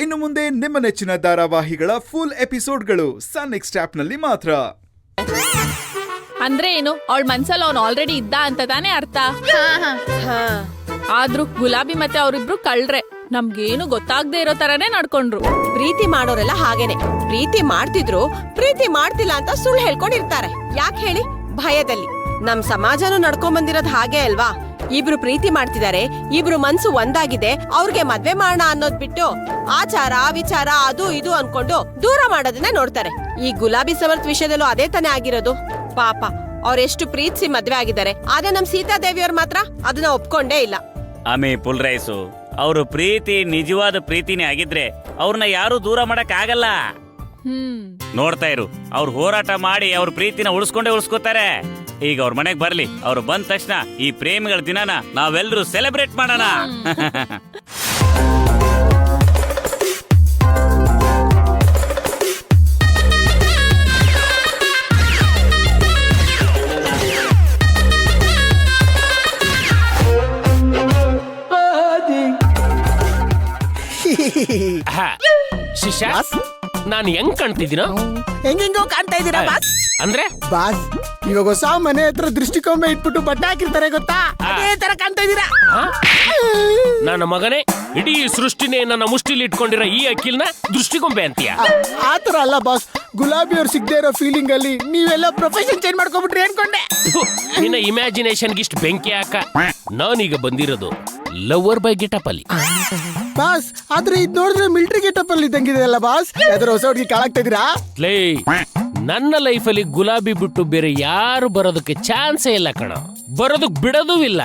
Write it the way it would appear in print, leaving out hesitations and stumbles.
ಇನ್ನು ಮುಂದೆ ನಿಮ್ಮ ನೆಚ್ಚಿನ ಧಾರಾವಾಹಿಗಳ ಫುಲ್ ಎಪಿಸೋಡ್ಗಳು ಸನ್ ನೆಕ್ಸ್ಟ್ ಆಪ್ನಲ್ಲಿ ಮಾತ್ರ. ಅಂದ್ರೆ ಏನು, ಅವಳ ಮನ್ಸಲ್ಲಿ ಅವ್ನು ಆಲ್ರೆಡಿ ಇದ್ದ ಅಂತ ತಾನೇ ಅರ್ಥ. ಆದ್ರೂ ಗುಲಾಬಿ ಮತ್ತೆ ಅವರಿಬ್ರು ಕಳ್ರೆ, ನಮ್ಗೇನು ಗೊತ್ತಾಗದೆ ಇರೋ ತರನೇ ನಡ್ಕೊಂಡ್ರು. ಪ್ರೀತಿ ಮಾಡೋರೆಲ್ಲ ಹಾಗೇನೆ, ಪ್ರೀತಿ ಮಾಡ್ತಿದ್ರು ಪ್ರೀತಿ ಮಾಡ್ತಿಲ್ಲ ಅಂತ ಸುಳ್ಳು ಹೇಳ್ಕೊಂಡಿರ್ತಾರೆ. ಯಾಕೆ ಹೇಳಿ? ಭಯದಲ್ಲಿ. ನಮ್ ಸಮಾಜನೂ ನಡ್ಕೊಂಡ್ ಬಂದಿರೋದ್ ಹಾಗೆ ಅಲ್ವಾ? ಇಬ್ರು ಪ್ರೀತಿ ಮಾಡ್ತಿದ್ದಾರೆ, ಇಬ್ರು ಮನ್ಸು ಒಂದಾಗಿದೆ, ಅವ್ರಿಗೆ ಮದ್ವೆ ಮಾಡೋಣ ಅನ್ನೋದ್ ಬಿಟ್ಟು ಆಚಾರ ವಿಚಾರ ಅದು ಇದು ಅನ್ಕೊಂಡು ದೂರ ಮಾಡೋದನ್ನ ನೋಡ್ತಾರೆ. ಈ ಗುಲಾಬಿ ಸಮರ್ಥ್ ವಿಷಯದಲ್ಲೂ ಅದೇ ತಾನೇ ಆಗಿರೋದು. ಪಾಪ ಅವ್ರೆಷ್ಟು ಪ್ರೀತಿಸಿ ಮದ್ವೆ ಆಗಿದ್ದಾರೆ, ಆದ್ರೆ ನಮ್ ಸೀತಾದೇವಿಯವ್ರು ಮಾತ್ರ ಅದನ್ನ ಒಪ್ಕೊಂಡೇ ಇಲ್ಲ. ಆಮೆ ಪುಲ್ ರೈಸು, ಅವ್ರ ಪ್ರೀತಿ ನಿಜವಾದ ಪ್ರೀತಿನೇ ಆಗಿದ್ರೆ ಅವ್ರನ್ನ ಯಾರು ದೂರ ಮಾಡಕ್ ಆಗಲ್ಲ. ನೋಡ್ತಾ ಇರು, ಅವ್ರು ಹೋರಾಟ ಮಾಡಿ ಅವ್ರ ಪ್ರೀತಿನ ಉಳಿಸ್ಕೋತಾರೆ. ಈಗ ಅವ್ರ ಮನೆಗ್ ಬರ್ಲಿ, ಅವ್ರು ಬಂದ ತಕ್ಷಣ ಈ ಪ್ರೇಮಿಗಳ ದಿನನ ನಾವೆಲ್ಲರೂ ಸೆಲೆಬ್ರೇಟ್ ಮಾಡೋಣ. ಶಿಷ್ಯ, ನಾನು ಹೆಂಗ್ ಕಾಣ್ತಿದ್ದೀನೋ? ಹೆಂಗೆಂಗೋ ಕಾಣ್ತಾ ಇದ್ದೀರಾ ಬಾಸ್? ಅಂದ್ರೆ ಬಾಸ್, ಇವಾಗ ಹೊಸ ಮನೆ ಹತ್ರ ದೃಷ್ಟಿಕೊಂಬೆ ಇಟ್ಬಿಟ್ಟು ಬಟ್ಟೆ ಹಾಕಿರ್ತಾರೆ ಗೊತ್ತಾ? ಅದೇ ತರ ಕಾಣ್ತಾ ಇದ್ದೀರಾ. ನನ್ನ ಮಗನೇ, ಇಡೀ ಸೃಷ್ಟಿನೇ ನನ್ನ ಮುಷ್ಟಿಲಿ ಇಟ್ಕೊಂಡಿರೋ ಈ ಅಕ್ಕಿಲ್ನ ದೃಷ್ಟಿಕೊಂಬೆ ಅಂತೀಯ? ಆತರ ಅಲ್ಲ ಬಾಸ್, ಗುಲಾಬಿ ಅವ್ರು ಸಿಗದೆ ಇರೋ ಫೀಲಿಂಗ್ ಅಲ್ಲಿ ನೀವೆಲ್ಲ ಪ್ರೊಫೆಷನ್ ಚೇಂಜ್ ಮಾಡ್ಕೊಂಡ್ಬಿಟ್ರಿ ಅನ್ಕೊಂಡೆ. ನಿನ್ನ ಇಮ್ಯಾಜಿನೇಷನ್ ಗಿಷ್ಟು ಬೆಂಕಿ ಹಾಕ. ನಾನೀಗ ಬಂದಿರೋದು ಲವರ್ ಬೈ ಗೆಟಪ್ ಅಲ್ಲಿ. ಬಾಸ್, ಆದ್ರೆ ಇದ್ ನೋಡಿದ್ರೆ ಮಿಲಿಟರಿ ಗೆಟಪ್ ಅಲ್ಲಿ ಇದ್ದಂಗಿದೆ ಅಲ್ಲ ಬಾಸ್? ಯಾವ್ದಾರ ಹೊಸ ಹುಡುಗಿ ಕಾಳಾಗ್ತಾ ಇದೀರಾ? ಲೇ, ನನ್ನ ಲೈಫಲ್ಲಿ ಗುಲಾಬಿ ಬಿಟ್ಟು ಬೇರೆ ಯಾರು ಬರೋದಕ್ಕೆ ಚಾನ್ಸೇ ಇಲ್ಲ ಕಣ. ಬರೋದಕ್ ಬಿಡೋದೂ ಇಲ್ಲ.